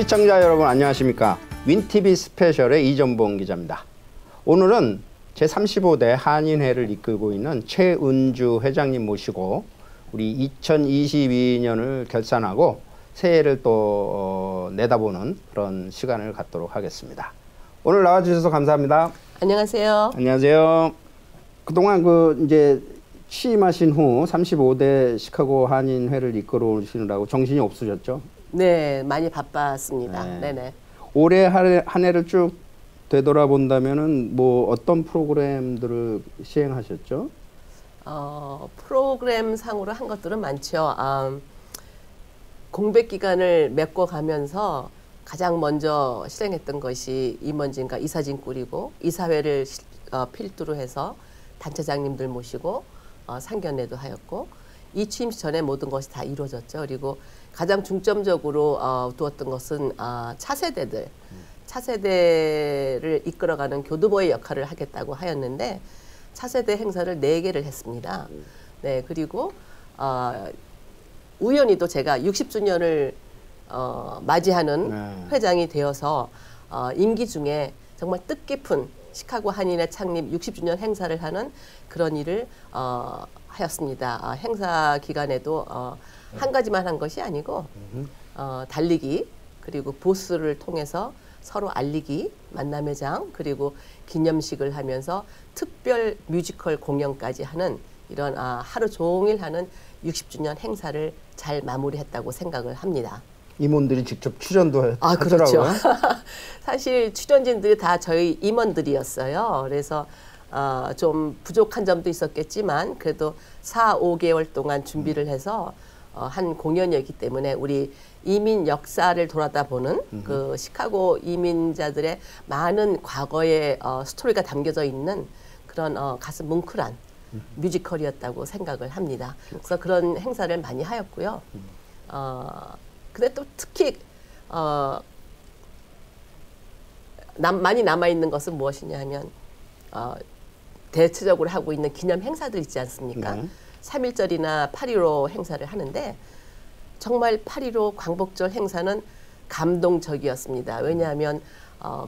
시청자 여러분 안녕하십니까. 윈TV 스페셜의 이전봉 기자입니다. 오늘은 제35대 한인회를 이끌고 있는 최은주 회장님 모시고 우리 2022년을 결산하고 새해를 또 내다보는 그런 시간을 갖도록 하겠습니다. 오늘 나와주셔서 감사합니다. 안녕하세요. 안녕하세요. 그동안 이제 취임하신 후 35대 시카고 한인회를 이끌어 오시느라고 정신이 없으셨죠? 네, 많이 바빴습니다. 네네. 올해 한 해를 쭉 되돌아본다면은 뭐 어떤 프로그램들을 시행하셨죠? 프로그램 상으로 한 것들은 많죠. 공백 기간을 메꿔가면서 가장 먼저 실행했던 것이 임원진과 이사진 꾸리고 이사회를 필두로 해서 단체장님들 모시고 상견례도 하였고 이 취임 전에 모든 것이 다 이루어졌죠. 그리고 가장 중점적으로 두었던 것은 차세대를 이끌어가는 교두보의 역할을 하겠다고 하였는데 차세대 행사를 4개를 했습니다. 네, 그리고 우연히도 제가 60주년을 맞이하는 회장이 되어서 임기 중에 정말 뜻깊은 시카고 한인회 창립 60주년 행사를 하는 그런 일을 하였습니다. 행사 기간에도 한 가지만 한 것이 아니고 달리기 그리고 보스를 통해서 서로 알리기, 만남의 장 그리고 기념식을 하면서 특별 뮤지컬 공연까지 하는 이런 하루 종일 하는 60주년 행사를 잘 마무리했다고 생각을 합니다. 임원들이 직접 출연도 하더라고요. 그렇죠. 사실 출연진들이 다 저희 임원들이었어요. 그래서 좀 부족한 점도 있었겠지만 그래도 4, 5개월 동안 준비를 해서 한 공연이었기 때문에 우리 이민 역사를 돌아다 보는 그 시카고 이민자들의 많은 과거의 스토리가 담겨져 있는 그런 가슴 뭉클한 뮤지컬이었다고 생각을 합니다. 그래서 그런 행사를 많이 하였고요. 근데 또 특히 많이 남아있는 것은 무엇이냐 하면 대체적으로 하고 있는 기념 행사들 있지 않습니까? 3.1절이나 8.15 행사를 하는데 정말 8.15 광복절 행사는 감동적이었습니다. 왜냐하면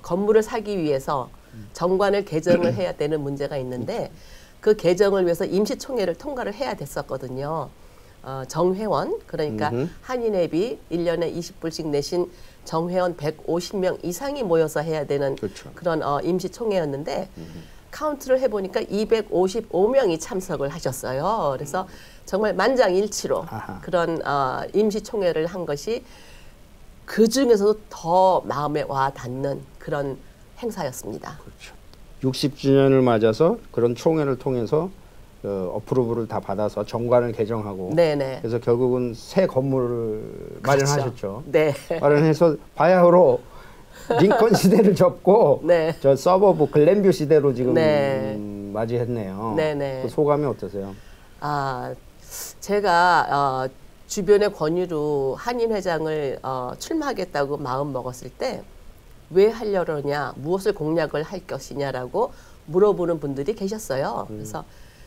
건물을 사기 위해서 정관을 개정을 해야 되는 문제가 있는데 그 개정을 위해서 임시총회를 통과를 해야 됐었거든요. 정회원, 그러니까 한인회비 1년에 20불씩 내신 정회원 150명 이상이 모여서 해야 되는 그런 임시총회였는데 카운트를 해보니까 255명이 참석을 하셨어요. 그래서 정말 만장일치로 그런 임시총회를 한 것이 그 중에서도 더 마음에 와 닿는 그런 행사였습니다. 그렇죠. 60주년을 맞아서 그런 총회를 통해서 어프로브를 다 받아서 정관을 개정하고 네네. 그래서 결국은 새 건물을 마련하셨죠. 네. 마련해서 바야흐로 링컨 시대를 접고 네. 저 서버브 글렌뷰 시대로 지금 네. 맞이했네요. 네네. 그 소감이 어떠세요? 제가 주변의 권유로 한인 회장을 출마하겠다고 마음 먹었을 때 왜 하려느냐, 무엇을 공략을 할 것이냐라고 물어보는 분들이 계셨어요. 그래서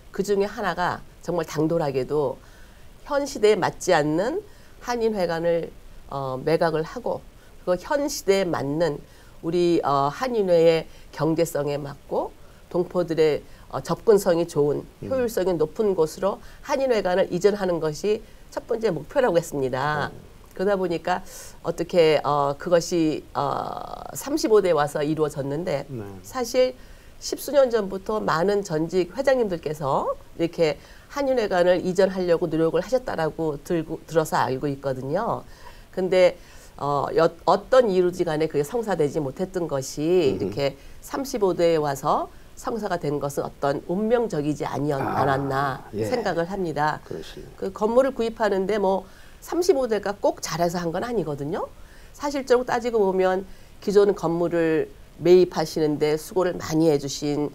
그 중에 하나가 정말 당돌하게도 현 시대에 맞지 않는 한인회관을 매각을 하고 그 현 시대에 맞는 우리 한인회의 경제성에 맞고 동포들의 접근성이 좋은 효율성이 높은 곳으로 한인회관을 이전하는 것이 첫 번째 목표라고 했습니다. 그러다 보니까 어떻게 그것이 35대에 와서 이루어졌는데 사실 10수년 전부터 많은 전직 회장님들께서 이렇게 한인회관을 이전하려고 노력을 하셨다라고 들어서 알고 있거든요. 근데 어떤 이유지 간에 그게 성사되지 못했던 것이 이렇게 35대에 와서 성사가 된 것은 어떤 운명적이지 않았나 생각을 합니다. 그 건물을 구입하는데 뭐 35대가 꼭 잘해서 한 건 아니거든요. 사실적으로 따지고 보면 기존 건물을 매입하시는데 수고를 많이 해주신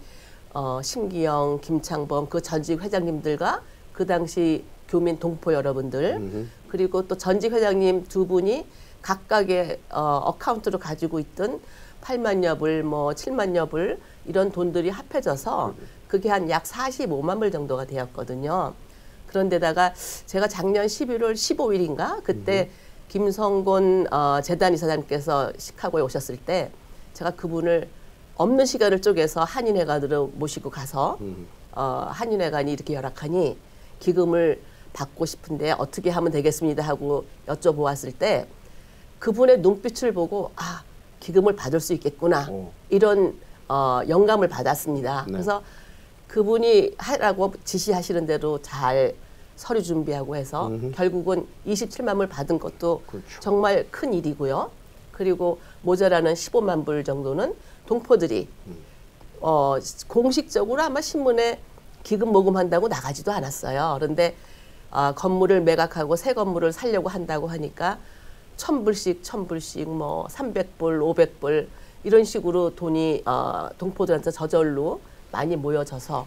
심기영, 김창범 그 전직 회장님들과 그 당시 교민 동포 여러분들 그리고 또 전직 회장님 두 분이 각각의 어카운트로 가지고 있던 8만여 불, 뭐 7만여 불 이런 돈들이 합해져서 그게 한 약 45만 불 정도가 되었거든요. 그런데다가 제가 작년 11월 15일인가 그때 김성곤 재단 이사장께서 시카고에 오셨을 때 제가 그분을 없는 시간을 쪼개서 한인회관으로 모시고 가서 한인회관이 이렇게 열악하니 기금을 받고 싶은데 어떻게 하면 되겠습니다 하고 여쭤보았을 때 그분의 눈빛을 보고 아 기금을 받을 수 있겠구나 이런 영감을 받았습니다. 네. 그래서 그분이 하라고 지시하시는 대로 잘 서류 준비하고 해서 결국은 27만 불 받은 것도 그렇죠. 정말 큰 일이고요. 그리고 모자라는 15만 불 정도는 동포들이 공식적으로 아마 신문에 기금 모금한다고 나가지도 않았어요. 그런데 건물을 매각하고 새 건물을 살려고 한다고 하니까 1,000불씩 뭐 300불, 500불 이런 식으로 돈이 동포들한테 저절로 많이 모여져서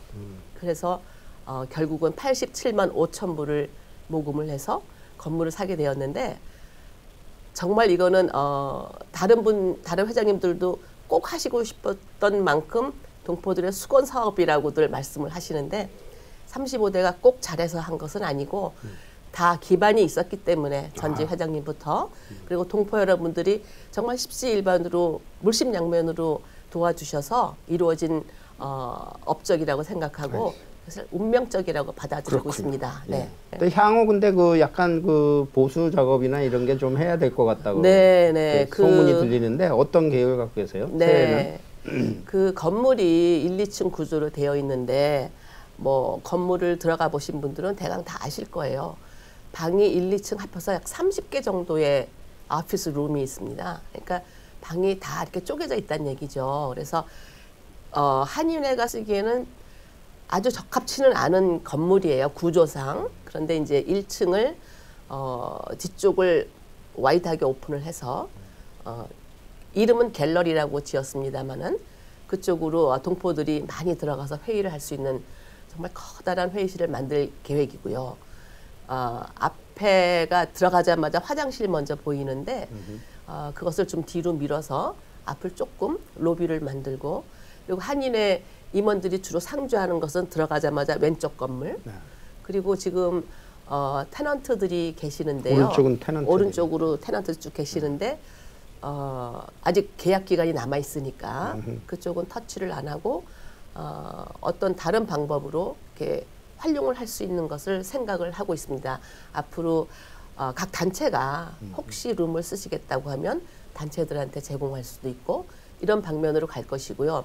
그래서 결국은 87만 5천 불을 모금을 해서 건물을 사게 되었는데 정말 이거는 다른 회장님들도 꼭 하시고 싶었던 만큼 동포들의 수건 사업이라고들 말씀을 하시는데 35대가 꼭 잘해서 한 것은 아니고 다 기반이 있었기 때문에 전직 회장님부터 그리고 동포 여러분들이 정말 십시일반으로 물심양면으로 도와주셔서 이루어진 업적이라고 생각하고 그래서 운명적이라고 받아들이고 그렇군요. 있습니다. 예. 네. 근데 향후 근데 그 약간 그 보수 작업이나 이런 게 좀 해야 될 것 같다고 네. 소문이 들리는데 어떤 계획을 갖고 계세요? 네. 그 건물이 1, 2층 구조로 되어 있는데 뭐 건물을 들어가 보신 분들은 대강 다 아실 거예요. 방이 1, 2층 합해서 약 30개 정도의 오피스 룸이 있습니다. 그러니까 방이 다 이렇게 쪼개져 있다는 얘기죠. 그래서 한인회가 쓰기에는 아주 적합치는 않은 건물이에요. 구조상. 그런데 이제 1층을 뒤쪽을 와이드하게 오픈을 해서 이름은 갤러리라고 지었습니다마는 그쪽으로 동포들이 많이 들어가서 회의를 할 수 있는 정말 커다란 회의실을 만들 계획이고요. 앞에가 들어가자마자 화장실 먼저 보이는데 그것을 좀 뒤로 밀어서 앞을 조금 로비를 만들고 그리고 한인회 임원들이 주로 상주하는 것은 들어가자마자 왼쪽 건물 그리고 지금 테넌트들이 계시는데요. 오른쪽은 테넌트. 오른쪽으로 테넌트 쭉 계시는데 아직 계약 기간이 남아 있으니까 그쪽은 터치를 안 하고 어떤 다른 방법으로 이렇게 활용을 할 수 있는 것을 생각을 하고 있습니다. 앞으로 각 단체가 혹시 룸을 쓰시겠다고 하면 단체들한테 제공할 수도 있고 이런 방면으로 갈 것이고요.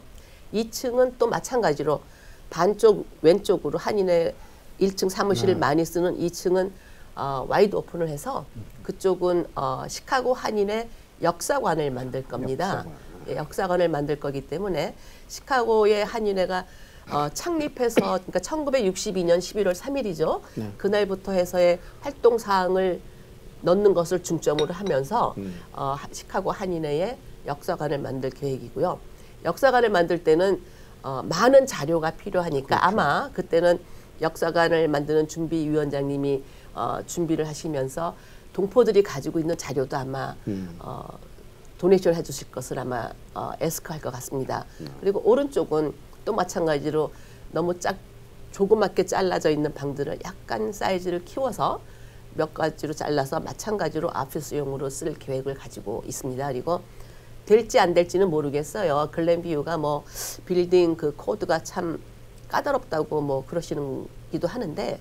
2층은 또 마찬가지로 반쪽 왼쪽으로 한인의 1층 사무실을 많이 쓰는 2층은 와이드 오픈을 해서 그쪽은 시카고 한인의 역사관을 만들 겁니다. 역사관을 만들 거기 때문에 시카고의 한인회가 창립해서 그러니까 1962년 11월 3일이죠. 네. 그날부터 해서의 활동 사항을 넣는 것을 중점으로 하면서 시카고 한인회의 역사관을 만들 계획이고요. 역사관을 만들 때는 많은 자료가 필요하니까 그렇죠. 아마 그때는 역사관을 만드는 준비위원장님이 준비를 하시면서 동포들이 가지고 있는 자료도 아마 도네이션 해주실 것을 아마 에스크할 것 같습니다. 그리고 오른쪽은 또 마찬가지로 너무 조그맣게 잘라져 있는 방들을 약간 사이즈를 키워서 몇 가지로 잘라서 마찬가지로 오피스용으로 쓸 계획을 가지고 있습니다. 그리고 될지 안 될지는 모르겠어요. 글렌뷰가 뭐 빌딩 그 코드가 참 까다롭다고 뭐 그러시기도 하는데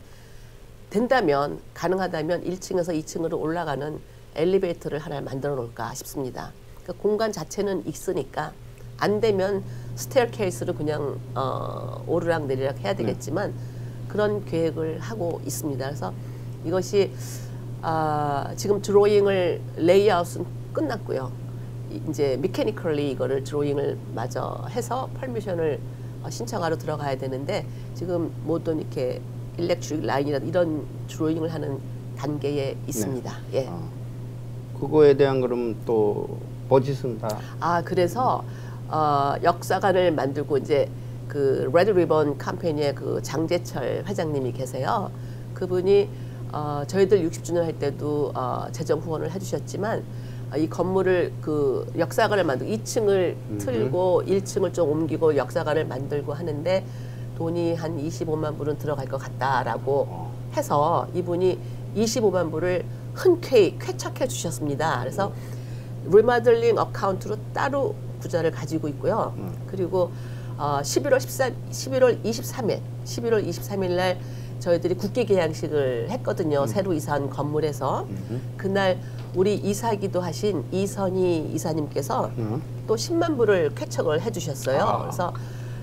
된다면 가능하다면 1층에서 2층으로 올라가는 엘리베이터를 하나 만들어 놓을까 싶습니다. 그러니까 공간 자체는 있으니까 안 되면 스테어케이스로 그냥 오르락 내리락 해야 되겠지만 그런 계획을 하고 있습니다. 그래서 이것이 지금 드로잉을 레이아웃은 끝났고요. 이제 미케니컬리 이거를 드로잉을 마저 해서 퍼미션을 신청하러 들어가야 되는데 지금 모든 이렇게 일렉트릭 라인이나 이런 드로잉을 하는 단계에 있습니다. 네. 예. 그거에 대한 그럼 또 버짓은 다 그래서 역사관을 만들고 이제 그 레드 리본 캠페인의 그 장재철 회장님이 계세요. 그분이 저희들 60주년 할 때도 재정 후원을 해주셨지만 이 건물을 그 역사관을 만들고 2층을 틀고 1층을 좀 옮기고 역사관을 만들고 하는데 돈이 한 25만 불은 들어갈 것 같다라고 해서 이분이 25만 불을 흔쾌히 쾌척해 주셨습니다. 그래서 리모델링 어카운트로 따로 구자를 가지고 있고요. 그리고 11월 23일 날 저희들이 국기 개양식을 했거든요. 새로 이사한 건물에서. 그날 우리 이사기도 하신 이선희 이사님께서 또 10만 불을 쾌척을 해주셨어요. 그래서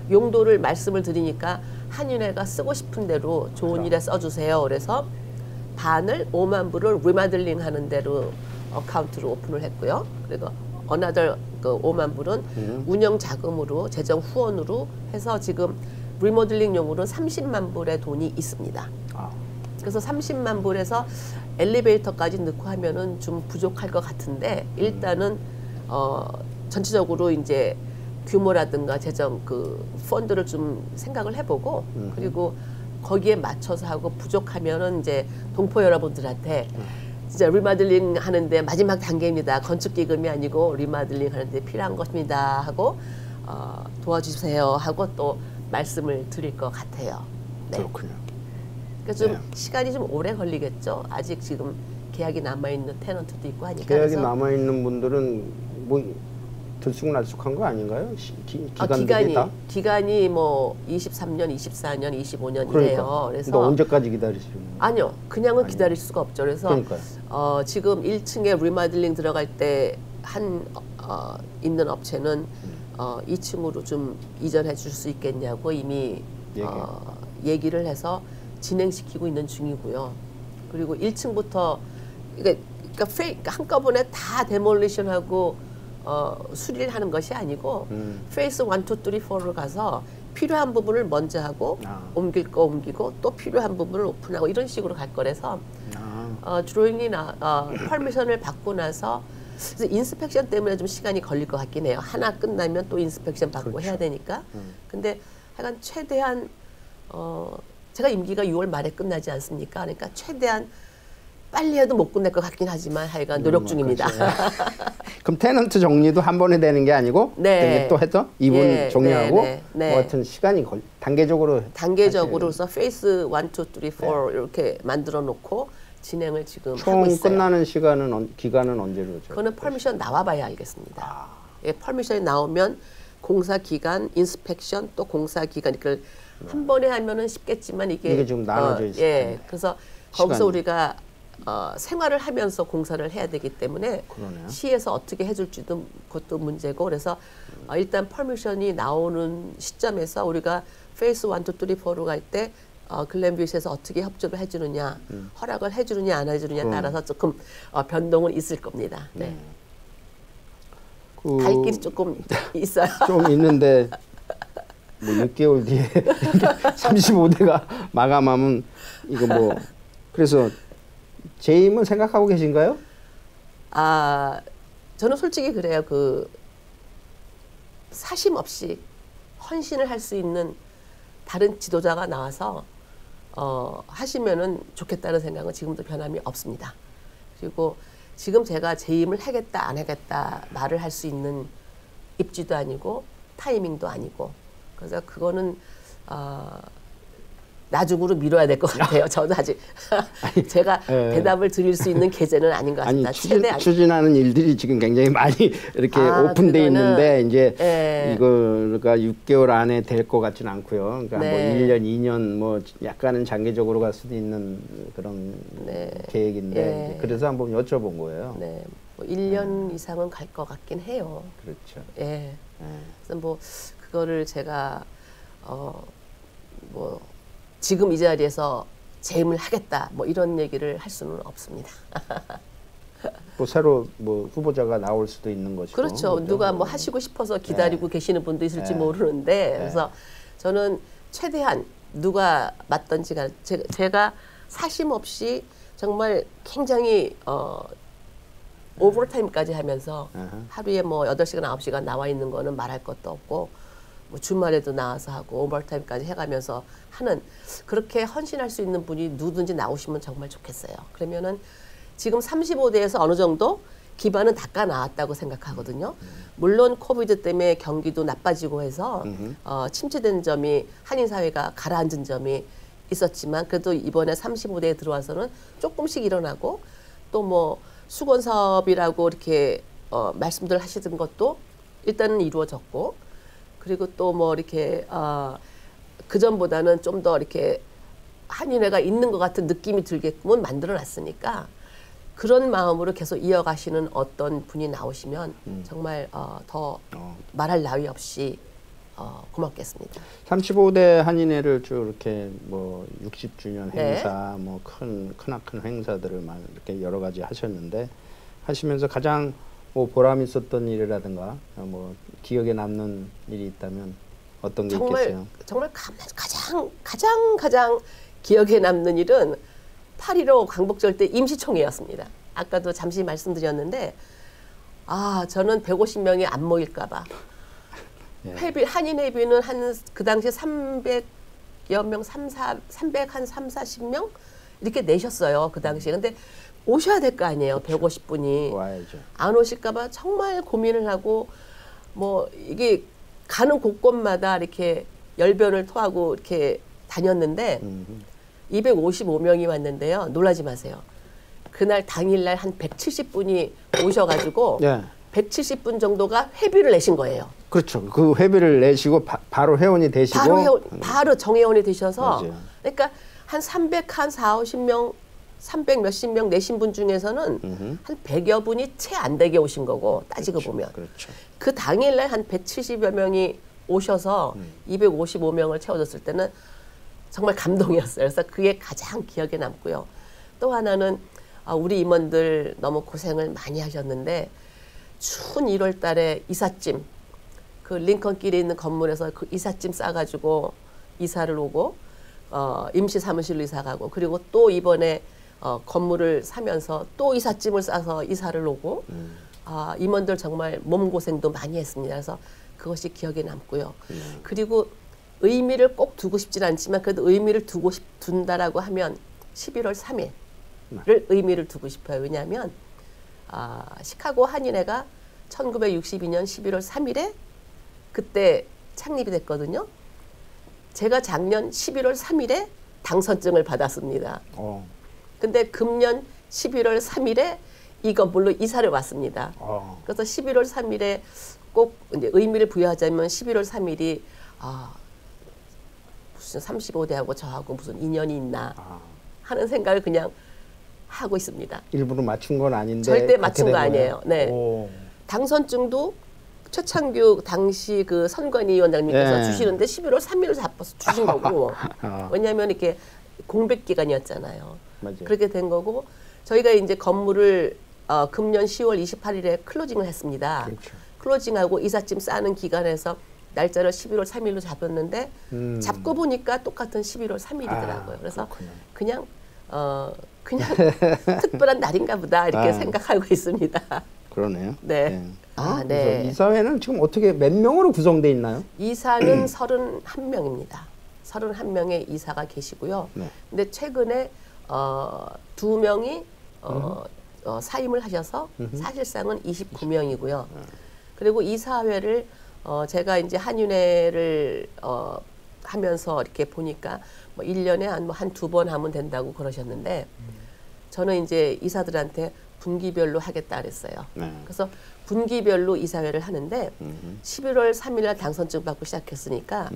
용도를 말씀을 드리니까 한인회가 쓰고 싶은 대로 좋은 일에 써주세요. 그래서 반을 5만 불을 리모델링 하는 대로 어카운트로 오픈을 했고요. 그리고 another 그 5만 불은 운영 자금으로 재정 후원으로 해서 지금 리모델링용으로는 30만 불의 돈이 있습니다. 그래서 30만 불에서 엘리베이터까지 넣고 하면은 좀 부족할 것 같은데 일단은 전체적으로 이제 규모라든가 재정 그 펀드를 좀 생각을 해보고 그리고 거기에 맞춰서 하고 부족하면은 이제 동포 여러분들한테 진짜 리모델링 하는데 마지막 단계입니다. 건축 기금이 아니고 리모델링 하는데 필요한 것입니다 하고 도와주세요 하고 또 말씀을 드릴 것 같아요. 네. 그렇군요. 그러니까 좀 네. 시간이 좀 오래 걸리겠죠. 아직 지금 계약이 남아 있는 테넌트도 있고 하니까. 계약이 남아 있는 분들은 뭐 들쑥날쑥한 거 아닌가요? 기간이 뭐 23년, 24년, 25년 그러니까. 이래요. 그래서 언제까지 기다리시는 거예요? 아니요, 그냥은 기다릴 수가 없죠. 그래서 그러니까요. 지금 1층에 리모델링 들어갈 때 있는 업체는 2층으로 좀 이전해 줄 수 있겠냐고 이미 얘기를 해서 진행시키고 있는 중이고요. 그리고 1층부터 그러니까 한꺼번에 다 데몰리션하고 수리를 하는 것이 아니고 페이스 1, 2, 3, 4를 가서 필요한 부분을 먼저 하고 옮길 거 옮기고 또 필요한 부분을 오픈하고 이런 식으로 갈 거라서 드로잉이나 퍼미션을 받고 나서 그래서 인스펙션 때문에 좀 시간이 걸릴 것 같긴 해요. 하나 끝나면 또 인스펙션 받고 그렇죠. 해야 되니까. 근데 하여간 최대한 제가 임기가 6월 말에 끝나지 않습니까? 그러니까 최대한 빨리 해도 못 끝낼 것 같긴 하지만 하여간 노력 중입니다. 그럼 테넌트 정리도 한 번에 되는 게 아니고 네. 또 해서 이분 정리하고 네. 뭐 하여튼 시간이 단계적으로서 페이스 1, 2, 3, 4 이렇게 만들어 놓고 진행을 지금 총 하고 있어요. 끝나는 기간은 언제로? 그거는 퍼미션 나와봐야 알겠습니다. 예, 퍼미션이 나오면 공사 기간, 인스펙션 또 공사 기간 이걸 한 번에 하면은 쉽겠지만 이게 좀 나눠져 있어요. 예, 그래서 거기서 우리가 생활을 하면서 공사를 해야 되기 때문에 그러네요. 시에서 어떻게 해줄지도 그것도 문제고 그래서 일단 퍼미션이 나오는 시점에서 우리가 페이스 1, 2, 3, 4로 갈 때 글렌뷰시에서 어떻게 협조를 해주느냐, 허락을 해주느냐 안 해주느냐 따라서 조금 변동은 있을 겁니다. 네. 갈 길이 조금 있어요. 좀 있는데 뭐 6개월 뒤에 35대가 마감하면 이거 뭐 그래서 재임은 생각하고 계신가요? 저는 솔직히 그래요. 사심 없이 헌신을 할 수 있는 다른 지도자가 나와서 하시면은 좋겠다는 생각은 지금도 변함이 없습니다. 그리고 지금 제가 재임을 하겠다 안 하겠다 말을 할 수 있는 입지도 아니고 타이밍도 아니고 그래서 그거는 나중으로 미뤄야 될 것 같아요. 저도 아직 제가 대답을 드릴 수 있는 계제는 아닌 것 같습니다. 추진하는 일들이 지금 굉장히 많이 이렇게 오픈돼 있는데 이제 이거가 6개월 안에 될 것 같지는 않고요. 그러니까 뭐 1년, 2년 뭐 약간은 장기적으로 갈 수도 있는 그런 계획인데 그래서 한번 여쭤본 거예요. 네, 뭐 1년 이상은 갈 것 같긴 해요. 그렇죠. 예. 그래서 뭐 그거를 제가 뭐 지금 이 자리에서 재임을 하겠다 뭐 이런 얘기를 할 수는 없습니다. 또 새로 뭐 후보자가 나올 수도 있는 것이고. 그렇죠. 누가 뭐 하시고 싶어서 기다리고 계시는 분도 있을지 모르는데 그래서 저는 최대한 누가 맡던지 제가 사심 없이 정말 굉장히 오버타임까지 하면서 하루에 뭐 8시간, 9시간 나와 있는 거는 말할 것도 없고 뭐 주말에도 나와서 하고 오버타임까지 해가면서 하는 그렇게 헌신할 수 있는 분이 누구든지 나오시면 정말 좋겠어요. 그러면은 지금 35대에서 어느 정도 기반은 닦아 나왔다고 생각하거든요. 물론 코비드 때문에 경기도 나빠지고 해서 침체된 점이 한인 사회가 가라앉은 점이 있었지만 그래도 이번에 35대에 들어와서는 조금씩 일어나고 또 뭐 수건 사업이라고 이렇게 말씀들 하시던 것도 일단은 이루어졌고, 그리고 또 뭐 이렇게 그 전보다는 좀 더 이렇게 한인회가 있는 것 같은 느낌이 들게끔은 만들어놨으니까 그런 마음으로 계속 이어가시는 어떤 분이 나오시면 정말 더 말할 나위 없이 고맙겠습니다. 35대 한인회를 쭉 이렇게 뭐 60주년 네. 행사, 뭐 크나큰 행사들을 막 이렇게 여러 가지 하셨는데 하시면서 가장 뭐 보람 있었던 일이라든가 뭐 기억에 남는 일이 있다면 어떤 게 있겠어요? 정말 가장 기억에 남는 일은 8.15 광복절 때 임시총회였습니다. 아까도 잠시 말씀드렸는데 저는 150명이 안 모일까봐 회비, 한인 회비는 그 당시에 300여 명, 340명 이렇게 내셨어요. 그 당시에. 근데 오셔야 될 거 아니에요. 그렇죠. 150분이. 와야죠. 안 오실까봐 정말 고민을 하고 뭐 이게 가는 곳곳마다 이렇게 열변을 토하고 이렇게 다녔는데 255명이 왔는데요. 놀라지 마세요. 그날 당일날 한 170분이 오셔가지고 네. 170분 정도가 회비를 내신 거예요. 그렇죠. 그 회비를 내시고 바로 회원이 되시고 바로 정회원이 되셔서 맞아요. 그러니까 한 340명 300 몇십 명 내신 분 중에서는 한 100여 분이 채 안 되게 오신 거고 따지고 그렇죠. 보면 그렇죠. 그 당일날 한 170여 명이 오셔서 255명을 채워줬을 때는 정말 감동이었어요. 그래서 그게 가장 기억에 남고요. 또 하나는 우리 임원들 너무 고생을 많이 하셨는데 추운 1월 달에 이삿짐 그 링컨길에 있는 건물에서 그 이삿짐 싸가지고 이사를 오고 임시 사무실로 이사 가고 그리고 또 이번에 건물을 사면서 또 이삿짐을 싸서 이사를 오고 임원들 정말 몸고생도 많이 했습니다. 그래서 그것이 기억에 남고요. 그리고 의미를 꼭 두고 싶진 않지만 그래도 의미를 둔다라고 하면 11월 3일을 의미를 두고 싶어요. 왜냐하면 시카고 한인회가 1962년 11월 3일에 그때 창립이 됐거든요. 제가 작년 11월 3일에 당선증을 받았습니다. 근데 금년 11월 3일에 이 건물로 이사를 왔습니다. 그래서 11월 3일에 꼭 이제 의미를 부여하자면 11월 3일이 무슨 35대하고 저하고 무슨 인연이 있나 하는 생각을 그냥 하고 있습니다. 일부러 맞춘 건 아닌데 절대 맞춘 거 아니에요. 네. 오. 당선증도 최창규 당시 그 선관위원장님께서 주시는데 11월 3일을 잡아서 주신 거고 왜냐하면 이렇게 공백 기간이었잖아요. 맞아요. 그렇게 된 거고 저희가 이제 건물을 금년 10월 28일에 클로징을 했습니다. 그렇죠. 클로징하고 이삿짐 싸는 기간에서 날짜를 11월 3일로 잡았는데 잡고 보니까 똑같은 11월 3일이더라고요. 그래서 그렇구나. 그냥 특별한 날인가 보다 이렇게 생각하고 있습니다. 그러네요. 네. 네. 이사회는 지금 어떻게 몇 명으로 구성되어 있나요? 이사는 31명입니다. 31명의 이사가 계시고요. 네. 근데 최근에 2명이 사임을 하셔서 사실상은 29명이고요. 그리고 이사회를 제가 이제 한인회를 하면서 이렇게 보니까 뭐 1년에 한 2번 하면 된다고 그러셨는데 저는 이제 이사들한테 분기별로 하겠다 그랬어요. 네. 그래서 분기별로 이사회를 하는데 11월 3일 날 당선증 받고 시작했으니까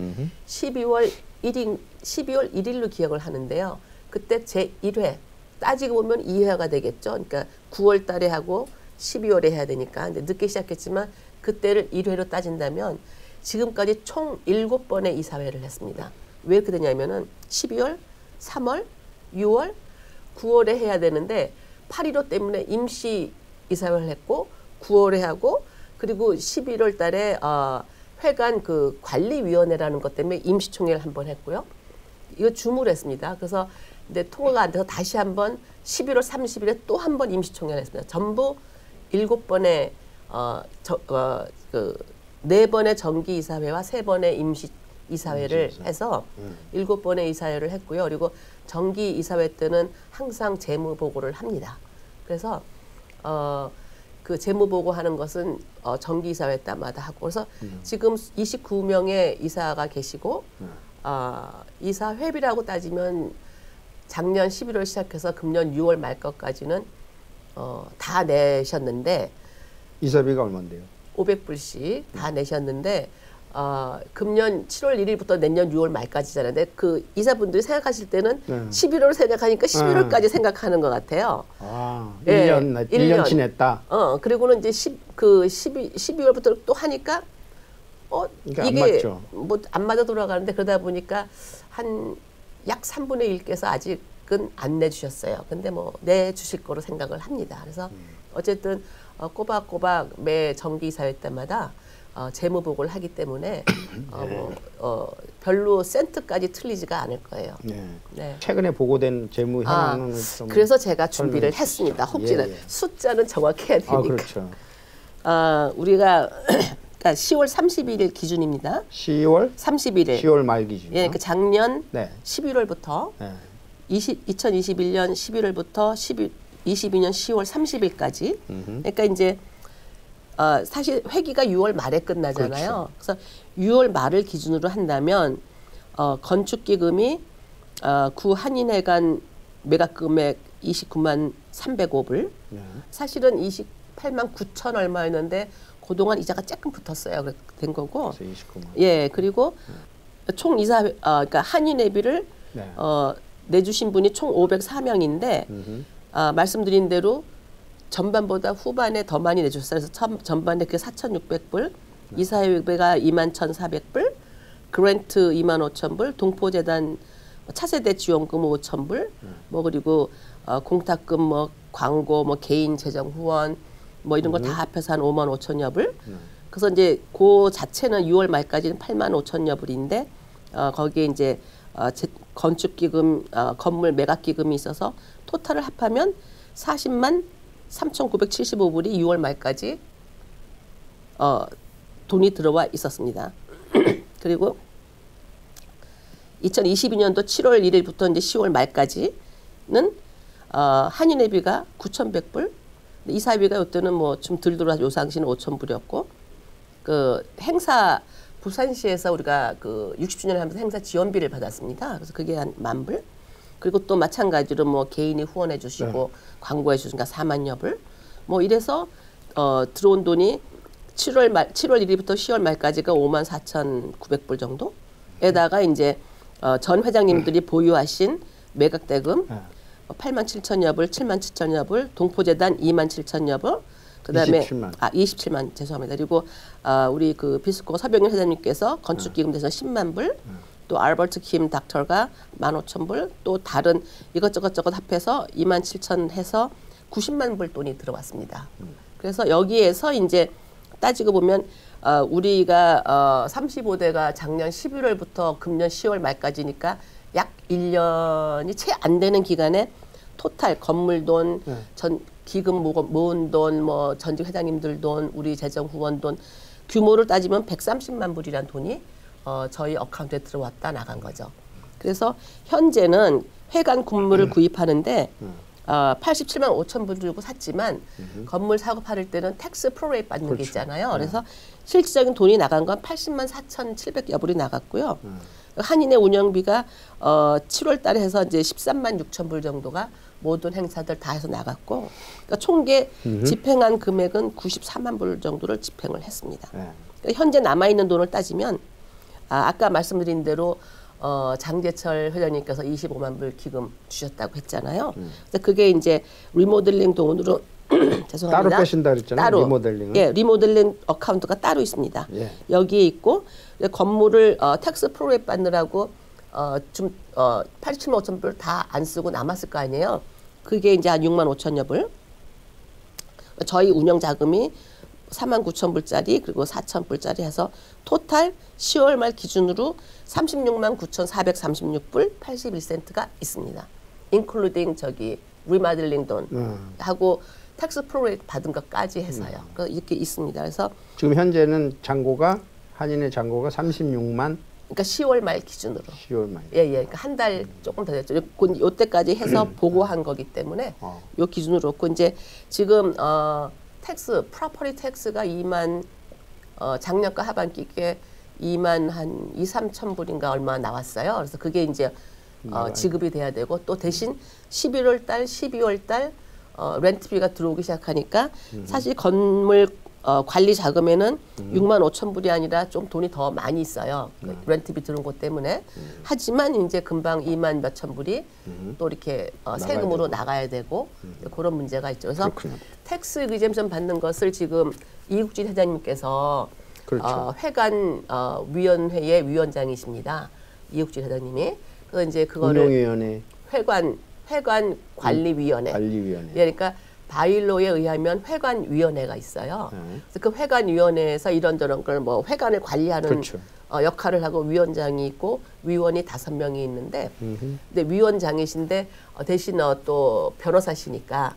12월 1일로 기억을 하는데요. 그때 제1회 따지고 보면 2회가 되겠죠. 그러니까 9월 달에 하고 12월에 해야 되니까 근데 늦게 시작했지만 그때를 1회로 따진다면 지금까지 총 7번의 이사회를 했습니다. 왜 그렇게 되냐면은 12월, 3월, 6월, 9월에 해야 되는데 8.15 때문에 임시 이사회를 했고 9월에 하고 그리고 11월 달에 회관 그 관리위원회라는 것 때문에 임시총회를 한번 했고요. 이거 줌으로 했습니다. 그래서 근데 통화가 안 돼서 다시 한번 11월 30일에 또 한 번 임시총회를 했습니다. 전부 7번의 그 4번의 정기 이사회와 3번의 임시 이사회를 해서 7번의 이사회를 했고요. 그리고 정기 이사회 때는 항상 재무 보고를 합니다. 그래서 그 재무 보고하는 것은 정기 이사회 때마다 하고 그래서 지금 29명의 이사가 계시고 이사 회비라고 따지면 작년 11월 시작해서 금년 6월 말 것까지는 다 내셨는데 이사비가 얼마인데요? 500불씩 다 내셨는데 금년 7월 1일부터 내년 6월 말까지잖아요. 근데 그 이사분들이 생각하실 때는 11월을 생각하니까 11월까지 생각하는 것 같아요. 1년 지냈다. 그리고는 이제 12월부터 또 하니까 그러니까 이게 안 맞죠. 뭐 안 맞아 돌아가는데 그러다 보니까 한 약 3분의 1께서 아직은 안 내주셨어요. 근데 뭐 내주실 거로 생각을 합니다. 그래서 어쨌든 꼬박꼬박 매 정기 이사회 때마다 재무보고를 하기 때문에 별로 센트까지 틀리지가 않을 거예요. 네. 최근에 보고된 재무 현황은 좀 그래서 제가 준비를 했습니다. 혹시나 숫자는 정확해야 되니까. 그렇죠. 우리가 그러니까 10월 31일 기준입니다. 10월 31일. 10월 말 기준. 예, 그 작년 11월부터 2021년 11월부터 22년 10월 30일까지. 그러니까 이제 사실 회기가 6월 말에 끝나잖아요. 그렇죠. 그래서 6월 말을 기준으로 한다면 건축기금이 구한인회관 매각금액 29만 305불. 사실은 28만 9천 얼마였는데 그동안 이자가 조금 붙었어요. 된 거고. 29만. 예, 그리고 총 이사 그러니까 한인회비를 내주신 분이 총 504명인데 말씀드린 대로 전반보다 후반에 더 많이 내줬어요. 그래서 전반에 그게 4,600불, 이사회비가 21,400불, 그랜트 25,000불, 동포재단 차세대 지원금 5,000불, 뭐 그리고 공탁금, 뭐 광고, 뭐 개인 재정 후원, 뭐 이런 거 다 합해서 한 5만 5천여 불. 그래서 이제 그 자체는 6월 말까지는 8만 5천여 불인데 거기에 이제 건축기금, 건물 매각기금이 있어서 토탈을 합하면 40만 3,975불이 6월 말까지 돈이 들어와 있었습니다. 그리고 2022년도 7월 1일부터 이제 10월 말까지는 한인회비가 9,100불, 이사비가 이때는 뭐 좀 덜 들어와서 요상시는 5,000불이었고, 그 행사 부산시에서 우리가 그 60주년을 하면서 행사 지원비를 받았습니다. 그래서 그게 한 10,000불. 그리고 또 마찬가지로 뭐 개인이 후원해 주시고 광고해 주시니까 4만여 불. 뭐 이래서 들어온 돈이 7월 1일부터 10월 말까지가 54,900불 정도에다가 이제 전 회장님들이 보유하신 매각대금 87,000여 불, 77,000여 불, 동포재단 27,000여 불, 그다음에 27만 죄송합니다. 그리고 우리 그 비스코 서병일 회장님께서 건축기금 대서 10만 불, 또 알버트 킴 닥터가 15,000불, 또 다른 이것저것 합해서 27,000 해서 90만 불 돈이 들어왔습니다. 그래서 여기에서 이제 따지고 보면 우리가 35대가 작년 11월부터 금년 10월 말까지니까 약 1년이 채 안 되는 기간에 토탈 건물 돈, 전 기금 모은 돈, 뭐 전직 회장님들 돈, 우리 재정 후원 돈 규모를 따지면 130만 불이란 돈이 저희 어카운트에 들어왔다 나간 거죠. 그래서 현재는 회관 건물을 구입하는데 87만 5천 불 주고 샀지만 건물 사고 팔을 때는 텍스 프로레이트 받는 게 있잖아요. 그래서 실질적인 돈이 나간 건 80만 4,700여 불이 나갔고요. 한인의 운영비가 7월 달에 해서 이제 13만 6천 불 정도가 모든 행사들 다 해서 나갔고, 그러니까 총계 집행한 금액은 94만 불 정도를 집행을 했습니다. 그러니까 현재 남아있는 돈을 따지면 아까 말씀드린 대로 장재철 회장님께서 25만 불 기금 주셨다고 했잖아요. 그래서 그게 이제 리모델링 돈으로 죄송합니다. 따로 빼신다 그랬잖아요. 따로. 리모델링은. 예, 리모델링 어카운트가 따로 있습니다. 여기에 있고 건물을 텍스 프로레이트 받느라고 좀 87만 5천 불 다 안 쓰고 남았을 거 아니에요. 그게 이제 한 6만 5천여 불. 저희 운영 자금이 4만 9천 불짜리 그리고 4천 불짜리 해서 토탈 10월 말 기준으로 36만 9,436불 81센트가 있습니다. 인클루딩 저기 리모델링 돈 하고 텍스 프로레이트 받은 것까지 해서요. 이렇게 있습니다. 그래서 지금 현재는 잔고가 한인의 잔고가 36만. 그러니까 10월 말 기준으로. 10월 말. 예. 그러니까 한 달 조금 더 됐죠. 요때까지 해서 보고한 거기 때문에 요 기준으로 그렇고 이제 지금 텍스 프로퍼티 텍스가 2만 작년과 하반기에 2만 한 2, 3천 불인가 얼마 나왔어요. 그래서 그게 이제 지급이 돼야 되고 또 대신 11월 달, 12월 달 렌트비가 들어오기 시작하니까 사실 건물 관리 자금에는 6만 5천 불이 아니라 좀 돈이 더 많이 있어요. 렌트비 들어온 것 때문에. 하지만 이제 금방 2만 몇천 불이 또 이렇게 세금으로 나가야 되고 그런 문제가 있죠. 그래서 그렇군요. 텍스 이그젬션 받는 것을 지금 이국진 회장님께서 그렇죠. 회관 위원회의 위원장이십니다. 이국진 회장님이. 그 이제 그거를 운영위원회, 회관 관리위원회. 관리위원회. 그러니까 바일로에 의하면 회관위원회가 있어요. 그래서 그 회관위원회에서 이런저런 걸 뭐 회관을 관리하는 그렇죠. 역할을 하고 위원장이 있고 위원이 5명이 있는데, 근데 위원장이신데 대신 또 변호사시니까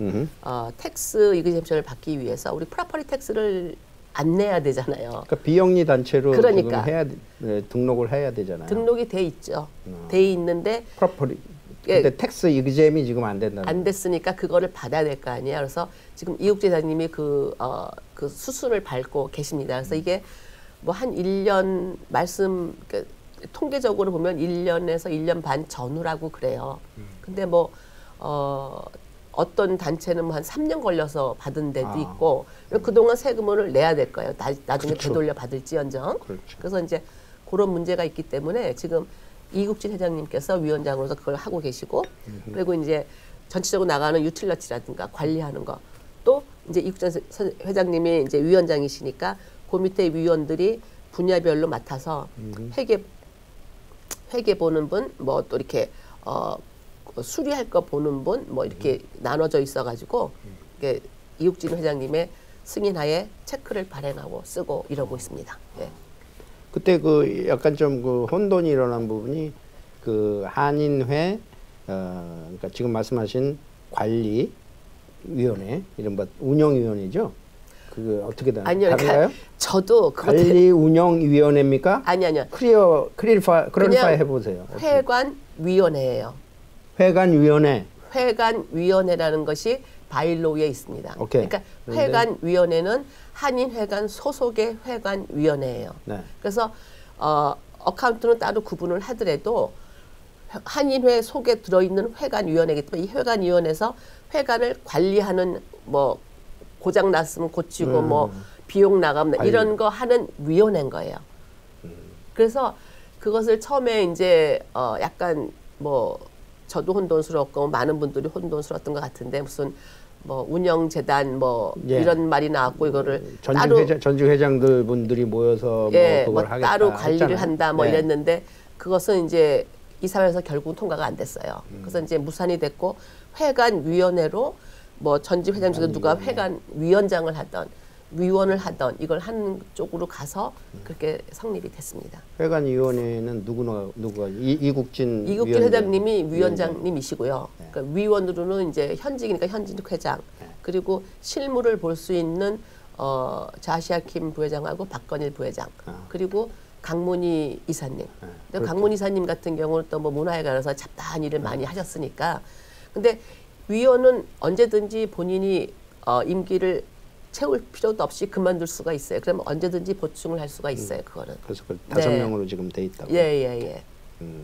텍스 이그젬션을 받기 위해서 우리 프로퍼티 텍스를 안 내야 되잖아요. 그러니까 비영리 단체로 그러니까. 지금 등록을 해야 되잖아요. 등록이 돼 있죠. 돼 있는데 프로퍼티. 근데 텍스 이그젬이 지금 안 된다는. 안 됐으니까 그거를 받아야 될 거 아니에요. 그래서 지금 이국재사님이 그 수순을 밟고 계십니다. 그래서 이게 뭐 한 1년 통계적으로 보면 1년에서 1년 반 전후라고 그래요. 근데 뭐 어떤 단체는 뭐 한 3년 걸려서 받은 데도 있고 그동안 세금을 내야 될 거예요. 나중에 그렇죠. 되돌려 받을지언정. 그렇죠. 그래서 이제 그런 문제가 있기 때문에 지금 이국진 회장님께서 위원장으로서 그걸 하고 계시고 그리고 이제 전체적으로 나가는 유틸러티라든가 관리하는 거 또 이제 이국진 회장님이 이제 위원장이시니까 그 밑에 위원들이 분야별로 맡아서 회계 보는 분, 뭐 또 이렇게 수리할 거 보는 분, 뭐 이렇게 나눠져 있어가지고 이게 이국진 회장님의 승인하에 체크를 발행하고 쓰고 이러고 있습니다. 예. 그때 그 약간 좀 그 혼돈이 일어난 부분이 그 한인회 그러니까 지금 말씀하신 관리위원회 이른바 운영위원회죠. 그게 어떻게 아니요, 다른가요? 저도 관리 운영위원회입니까? 아니요. 클리어파이 해보세요. 회관위원회예요. 회관위원회. 회관위원회라는 것이 바일로우에 있습니다. 오케이. 그러니까 회관위원회는 한인회관 소속의 회관위원회예요. 네. 그래서 어카운트는 따로 구분을 하더라도 한인회 속에 들어있는 회관위원회이기 때문에 이 회관위원회에서 회관을 관리하는 뭐 고장 났으면 고치고 뭐 비용 나가면 관리. 이런 거 하는 위원회인 거예요. 그래서 그것을 처음에 이제 약간 뭐 저도 혼돈스럽고 많은 분들이 혼돈스러웠던 것 같은데 무슨 뭐 운영재단 뭐 이런 말이 나왔고 이거를 전직 회장들 분들이 모여서 뭐 그걸 하겠다 따로 관리를 했잖아요. 한다 뭐 이랬는데 그것은 이제 이사회에서 결국 통과가 안 됐어요. 그래서 이제 무산이 됐고 회관위원회로 뭐 전직 회장 중에 누가 회관위원장을 하던 위원을 하던 이걸 하는 쪽으로 가서 그렇게 성립이 됐습니다. 회관위원회는 누가 이국진 회장님이 위원장님이시고요. 그러니까 위원으로는 이제 현직이니까 현직 회장 그리고 실무를 볼 수 있는 자시아킴 부회장하고 박건일 부회장 그리고 강문희 이사님. 근데 강문희 이사님 같은 경우는 또 뭐 문화에 관해서 잡다한 일을 많이 하셨으니까. 근데 위원은 언제든지 본인이 임기를 채울 필요도 없이 그만둘 수가 있어요. 그러면 언제든지 보충을 할 수가 있어요. 그거는. 그래서 그 5명으로 지금 돼 있다고. 예.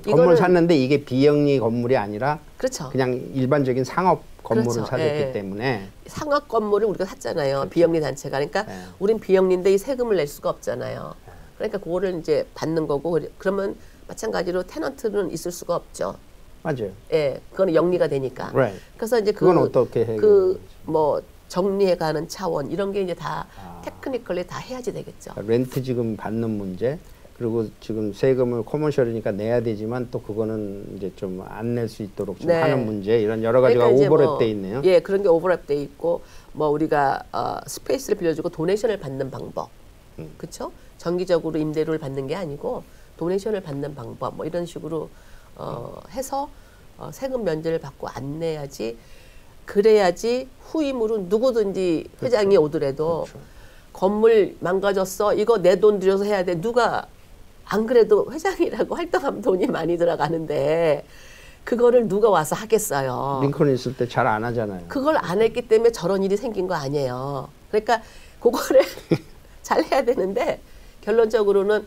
건물 샀는데 이게 비영리 건물이 아니라 그렇죠. 그냥 일반적인 상업 건물을 그렇죠. 사줬기 때문에 상업 건물을 우리가 샀잖아요. 그렇죠. 비영리 단체가. 그러니까 우린 비영리인데 이 세금을 낼 수가 없잖아요. 그러니까 그거를 이제 받는 거고 그러면 마찬가지로 테넌트는 있을 수가 없죠. 맞아요. 예, 그거는 영리가 되니까. Right. 그래서 이제 그건 어떻게 해? 뭐 정리해가는 차원 이런 게 이제 다 테크니컬리 다 해야지 되겠죠. 렌트 지금 받는 문제 그리고 지금 세금을 커머셜이니까 내야 되지만 또 그거는 이제 좀 안 낼 수 있도록 좀 하는 문제 이런 여러 가지가 그러니까 오버랩돼 있네요. 예, 그런 게 오버랩돼 있고 뭐 우리가 스페이스를 빌려주고 도네이션을 받는 방법, 그렇죠? 정기적으로 임대료를 받는 게 아니고 도네이션을 받는 방법 뭐 이런 식으로 해서 세금 면제를 받고 안 내야지. 그래야지 후임으로 누구든지 회장이 오더라도 건물 망가졌어 이거 내 돈 들여서 해야 돼 누가 안 그래도 회장이라고 활동하면 돈이 많이 들어가는데 그거를 누가 와서 하겠어요. 링컨 있을 때 잘 안 하잖아요. 그걸 안 했기 때문에 저런 일이 생긴 거 아니에요. 그러니까 그거를 잘 해야 되는데 결론적으로는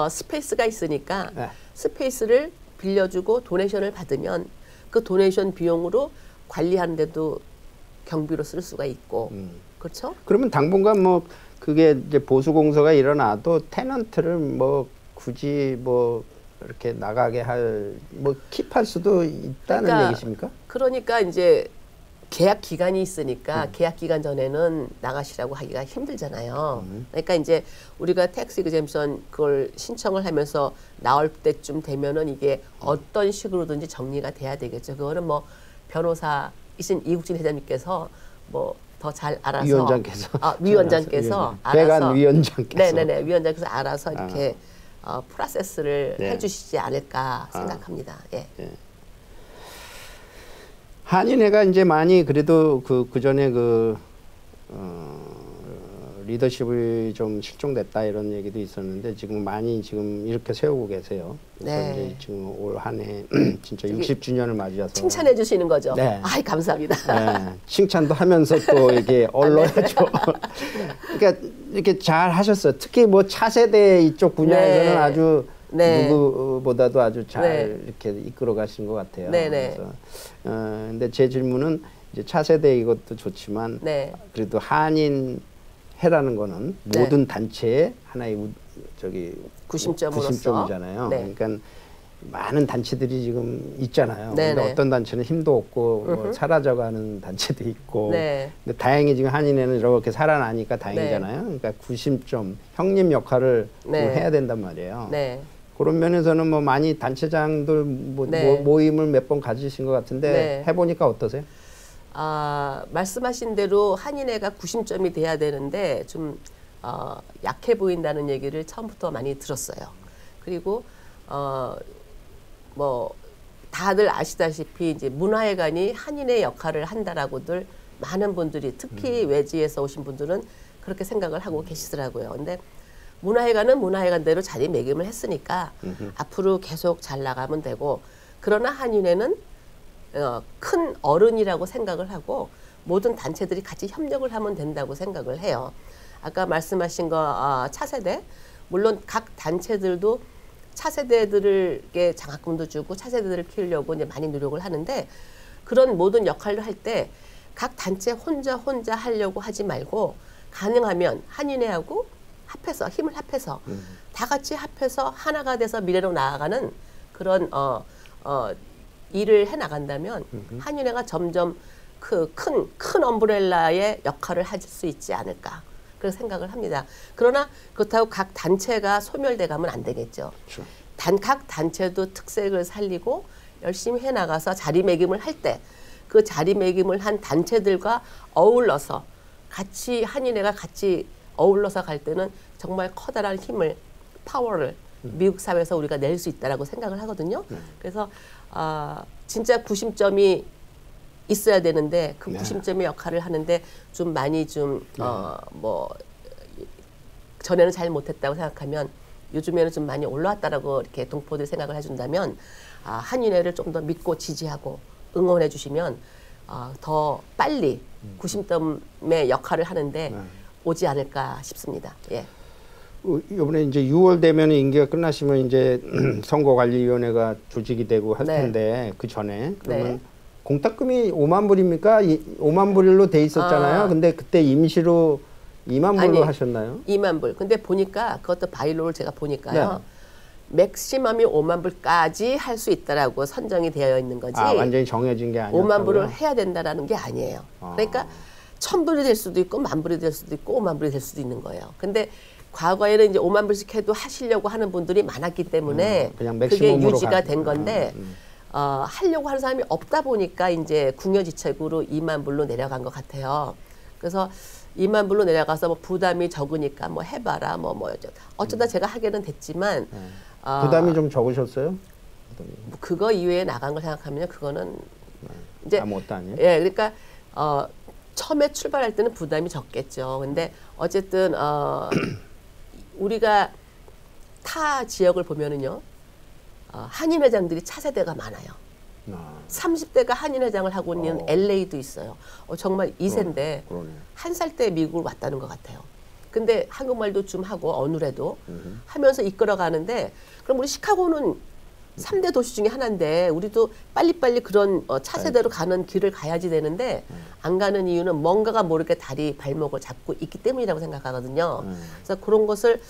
스페이스가 있으니까 스페이스를 빌려주고 도네이션을 받으면 그 도네이션 비용으로 관리하는 데도 경비로 쓸 수가 있고 그렇죠? 그러면 당분간 뭐 그게 이제 보수 공사가 일어나도 테넌트를 뭐 굳이 뭐 이렇게 나가게 할 뭐 킵할 수도 있다는 그러니까, 얘기십니까? 그러니까 이제 계약 기간이 있으니까 계약 기간 전에는 나가시라고 하기가 힘들잖아요. 그러니까 이제 우리가 텍스 이그젬션 그걸 신청을 하면서 나올 때쯤 되면은 이게 어떤 식으로든지 정리가 돼야 되겠죠. 그거는 뭐 변호사이신 이국진 회장님께서 뭐 더 잘 알아서 위원장께서 배관 위원장께서 네네네 위원장께서 알아서 이렇게 프로세스를 해주시지 않을까 생각합니다. 예. 한인회가 이제 많이 그래도 그 전에 리더십이 좀 실종됐다 이런 얘기도 있었는데 지금 많이 지금 이렇게 세우고 계세요. 그래서 이제 지금 올 한 해 진짜 60주년을 맞이해서 칭찬해 주시는 거죠. 네. 아이 감사합니다. 네. 칭찬도 하면서 또 이렇게 언론해줘. 그러니까 이렇게 잘 하셨어요. 특히 뭐 차세대 이쪽 분야에서는 아주 누구보다도 아주 잘 이렇게 이끌어 가신 것 같아요. 그래서 근데 제 질문은 이제 차세대 이것도 좋지만 그래도 한인회라는 거는 모든 단체의 하나의 구심점이잖아요. 그러니까 많은 단체들이 지금 있잖아요. 근데 어떤 단체는 힘도 없고 뭐 사라져가는 단체도 있고. 근데 다행히 지금 한인회는 이렇게 살아나니까 다행이잖아요. 그러니까 구심점, 형님 역할을 해야 된단 말이에요. 그런 면에서는 뭐 많이 단체장들 모임을 몇 번 가지신 것 같은데 해보니까 어떠세요? 말씀하신 대로 한인회가 구심점이 돼야 되는데 좀 약해 보인다는 얘기를 처음부터 많이 들었어요. 그리고 뭐 다들 아시다시피 이제 문화회관이 한인회 역할을 한다라고들 많은 분들이 특히 외지에서 오신 분들은 그렇게 생각을 하고 계시더라고요. 근데 문화회관은 문화회관대로 자리매김을 했으니까 앞으로 계속 잘 나가면 되고, 그러나 한인회는 큰 어른이라고 생각을 하고 모든 단체들이 같이 협력을 하면 된다고 생각을 해요. 아까 말씀하신 거 차세대, 물론 각 단체들도 차세대들에게 장학금도 주고 차세대들을 키우려고 이제 많이 노력을 하는데, 그런 모든 역할을 할 때 각 단체 혼자 하려고 하지 말고 가능하면 한인회하고 합해서 힘을 합해서 다 같이 합해서 하나가 돼서 미래로 나아가는 그런 일을 해 나간다면 한인회가 점점 그 큰 엄브렐라의 역할을 할 수 있지 않을까 그런 생각을 합니다. 그러나 그렇다고 각 단체가 소멸돼 가면 안 되겠죠. 그렇죠. 각 단체도 특색을 살리고 열심히 해 나가서 자리매김을 할 때 그 자리매김을 한 단체들과 어울러서 같이 한인회가 같이 어울러서 갈 때는 정말 커다란 힘을, 파워를 미국 사회에서 우리가 낼 수 있다라고 생각을 하거든요. 그래서 진짜 구심점이 있어야 되는데 그 구심점의 역할을 하는데 좀 많이 뭐 전에는 잘 못했다고 생각하면 요즘에는 좀 많이 올라왔다라고 이렇게 동포들이 생각을 해준다면 한인회를 좀 더 믿고 지지하고 응원해 주시면 더 빨리 구심점의 역할을 하는데 오지 않을까 싶습니다. 예. 이번에 이제 6월 되면 임기가 끝나시면 이제 선거관리위원회가 조직이 되고 할 텐데 그 전에 그러면 공탁금이 5만 불입니까? 5만 불로 돼 있었잖아요. 근데 그때 임시로 2만 불로 하셨나요? 2만 불. 근데 보니까 그것도 바이로를 제가 보니까요. 맥시멈이 5만 불까지 할 수 있다라고 선정이 되어 있는 거지. 완전히 정해진 게 아니에요. 5만 불을 해야 된다라는 게 아니에요. 그러니까 1,000불이 될 수도 있고 10,000불이 될 수도 있고 5만 불이 될 수도 있는 거예요. 근데 과거에는 이제 5만 불씩 해도 하시려고 하는 분들이 많았기 때문에 그게 유지가 된 건데 하려고 하는 사람이 없다 보니까 이제 궁여지책으로 2만 불로 내려간 것 같아요. 그래서 2만 불로 내려가서 뭐 부담이 적으니까 뭐 해봐라 어쩌다 제가 하게는 됐지만 부담이 좀 적으셨어요? 그거 이외에 나간 걸 생각하면 그거는 이제 아무것도 아니에요. 예, 그러니까 처음에 출발할 때는 부담이 적겠죠. 근데 어쨌든 우리가 타 지역을 보면은요, 한인 회장들이 차세대가 많아요. 30대가 한인 회장을 하고 있는 LA도 있어요. 정말 2세인데 한 살 때 미국을 왔다는 것 같아요. 근데 한국말도 좀 하고 어눌해도 하면서 이끌어가는데, 그럼 우리 시카고는 3대 도시 중에 하나인데 우리도 빨리빨리 그런 차세대로 가는 길을 가야지 되는데 안 가는 이유는 뭔가가 모르게 다리 발목을 잡고 있기 때문이라고 생각하거든요. 그래서 그런 것을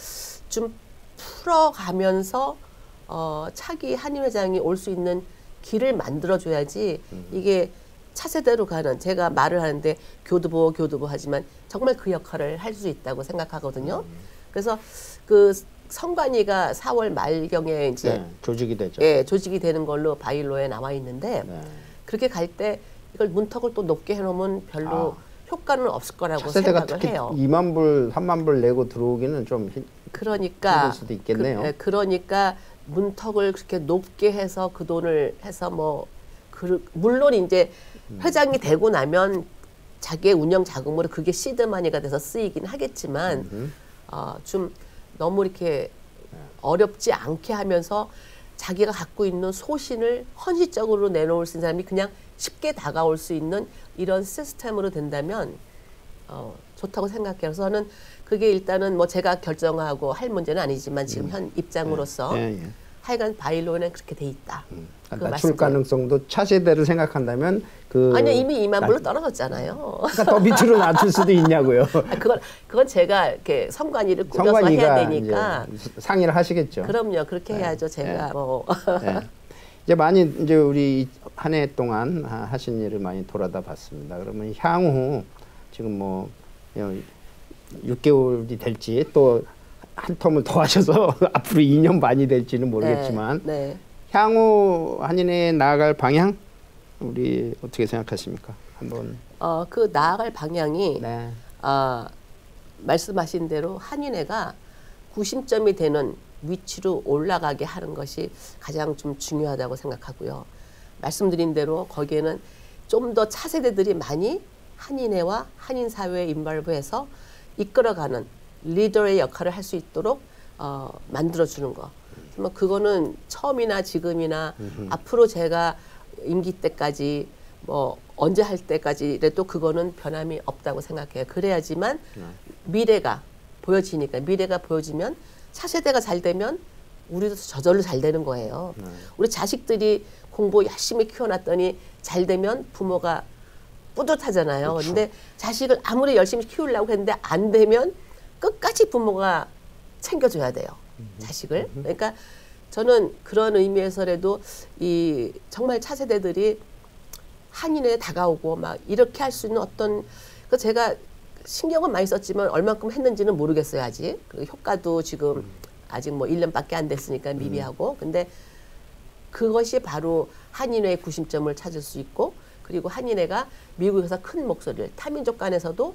좀 풀어가면서 차기 한인 회장이 올 수 있는 길을 만들어줘야지 이게 차세대로 가는, 제가 말을 하는데 교두보 하지만 정말 그 역할을 할 수 있다고 생각하거든요. 그래서 그 성관이가 4월 말경에 이제 네, 조직이 되죠. 예, 조직이 되는 걸로 바일로에 나와 있는데 네. 그렇게 갈 때 이걸 문턱을 또 높게 해놓으면 별로 효과는 없을 거라고 생각을 해요. 2만 불, 3만 불 내고 들어오기는 좀 힘들 수도 있겠네요. 그러니까 문턱을 그렇게 높게 해서 그 돈을 해서 뭐 물론 이제 회장이 되고 나면 자기의 운영 자금으로 그게 시드마니가 돼서 쓰이긴 하겠지만 좀 너무 이렇게 어렵지 않게 하면서 자기가 갖고 있는 소신을 헌신적으로 내놓을 수 있는 사람이 그냥 쉽게 다가올 수 있는 이런 시스템으로 된다면 좋다고 생각해요. 그래서 저는 그게 일단은 뭐 제가 결정하고 할 문제는 아니지만 지금 현 입장으로서 하여간 바일로는 그렇게 돼 있다. 낮출 가능성도 차세대를 생각한다면 아니요, 이미 2만 불로 떨어졌잖아요. 그러니까 더 밑으로 낮출 수도 있냐고요. 그건 제가 이렇게 성관이를 꾸려서 해야 되니까 상의를 하시겠죠. 그럼요, 그렇게 해야죠. 제가 뭐 이제 많이 이제 우리 한 해 동안 하신 일을 많이 돌아다 봤습니다. 그러면 향후 지금 뭐 6개월이 될지 또 한 텀을 더 하셔서 앞으로 2년 반이 될지는 모르겠지만 향후 한인회에 나아갈 방향 우리 어떻게 생각하십니까? 한번 그 나아갈 방향이 말씀하신 대로 한인회가 구심점이 되는 위치로 올라가게 하는 것이 가장 좀 중요하다고 생각하고요. 말씀드린 대로 거기에는 좀 더 차세대들이 많이 한인회와 한인사회에 인발브해서 이끌어가는 리더의 역할을 할 수 있도록 만들어주는 거. 그거는 처음이나 지금이나 앞으로 제가 임기 때까지 뭐 언제 할 때까지라도 그거는 변함이 없다고 생각해요. 그래야지만 미래가 보여지니까, 미래가 보여지면 차세대가 잘 되면 우리도 저절로 잘 되는 거예요. 우리 자식들이 공부 열심히 키워놨더니 잘 되면 부모가 뿌듯하잖아요. 그렇죠. 근데 자식을 아무리 열심히 키우려고 했는데 안 되면 끝까지 부모가 챙겨줘야 돼요. 자식을. 그러니까 저는 그런 의미에서라도 이 정말 차세대들이 한인회에 다가오고 막 이렇게 할 수 있는 어떤, 그 제가 신경은 많이 썼지만 얼만큼 했는지는 모르겠어요, 아직. 그 효과도 지금 아직 뭐 1년밖에 안 됐으니까 미비하고. 근데 그것이 바로 한인회의 구심점을 찾을 수 있고, 그리고 한인회가 미국에서 큰 목소리를, 타민족 간에서도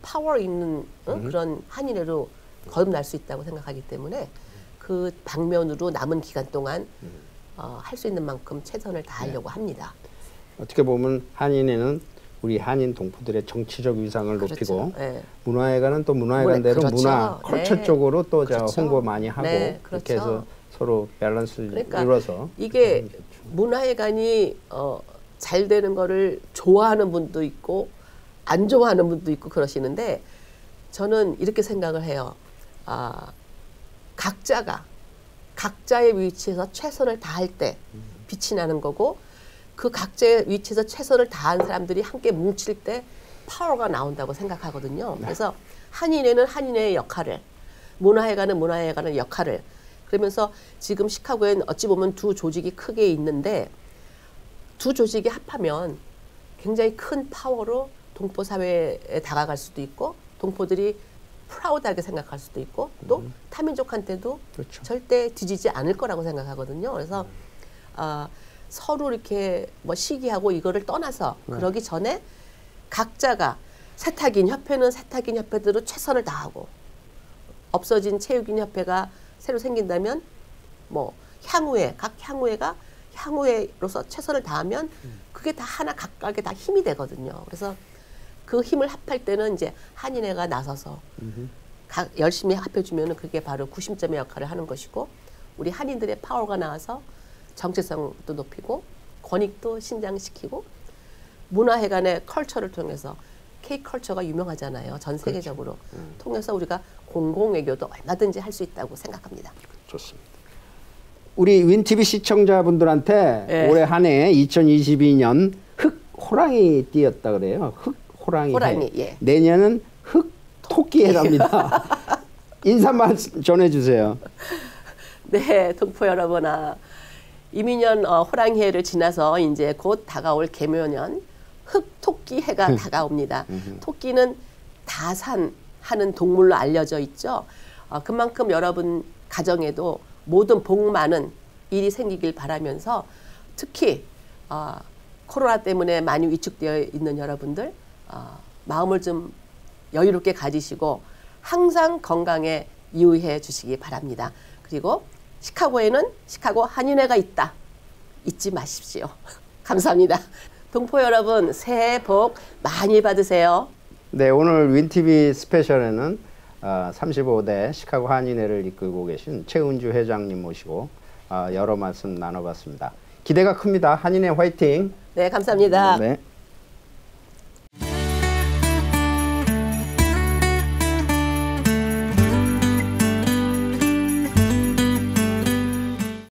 파워 있는 그런 한인회로 거듭날 수 있다고 생각하기 때문에 그 방면으로 남은 기간 동안 할 수 있는 만큼 최선을 다하려고 합니다. 어떻게 보면 한인회는 우리 한인 동포들의 정치적 위상을 높이고 문화회관은 또 문화회관대로 문화, 컬처 쪽으로 또 홍보 많이 하고 그렇게 해서 서로 밸런스를 이뤄서 이게 문화회관이 잘 되는 거를 좋아하는 분도 있고 안 좋아하는 분도 있고 그러시는데 저는 이렇게 생각을 해요. 각자의 위치에서 최선을 다할 때 빛이 나는 거고, 그 각자의 위치에서 최선을 다한 사람들이 함께 뭉칠 때 파워가 나온다고 생각하거든요. 그래서 한인회는 한인회의 역할을, 문화회관은 문화회관의 역할을, 그러면서 지금 시카고엔 어찌 보면 두 조직이 크게 있는데 두 조직이 합하면 굉장히 큰 파워로 동포 사회에 다가갈 수도 있고, 동포들이 프라우드하게 생각할 수도 있고, 또 타민족한테도 절대 뒤지지 않을 거라고 생각하거든요. 그래서 서로 이렇게 뭐 시기하고 이거를 떠나서 그러기 전에 각자가 세탁인 협회는 세탁인 협회대로 최선을 다하고, 없어진 체육인 협회가 새로 생긴다면 뭐 향후회, 각 향후회가 향후회로서 최선을 다하면 그게 다 하나 각각의 다 힘이 되거든요. 그래서 그 힘을 합할 때는 이제 한인회가 나서서 열심히 합해주면 그게 바로 구심점의 역할을 하는 것이고, 우리 한인들의 파워가 나와서 정체성도 높이고 권익도 신장시키고, 문화회관의 컬처를 통해서 K컬처가 유명하잖아요. 전 세계적으로. 통해서 우리가 공공외교도 얼마든지 할 수 있다고 생각합니다. 좋습니다. 우리 윈TV 시청자분들한테 예. 올해 한 해 2022년 흑 호랑이 띠였다 그래요. 흑 호랑이. 호랑이, 예. 내년은 흑 토끼 해랍니다. 인사만 전해주세요. 네, 동포 여러분, 이민년 호랑이 해를 지나서 이제 곧 다가올 개묘년 흑토끼 해가 다가옵니다. 토끼는 다산하는 동물로 알려져 있죠. 그만큼 여러분 가정에도 모든 복 많은 일이 생기길 바라면서 특히 코로나 때문에 많이 위축되어 있는 여러분들 마음을 좀 여유롭게 가지시고 항상 건강에 유의해 주시기 바랍니다. 그리고 시카고에는 시카고 한인회가 있다. 잊지 마십시오. 감사합니다. 동포 여러분 새해 복 많이 받으세요. 네, 오늘 윈TV 스페셜에는 35대 시카고 한인회를 이끌고 계신 최은주 회장님 모시고 여러 말씀 나눠봤습니다. 기대가 큽니다. 한인회 화이팅! 네, 감사합니다. 네.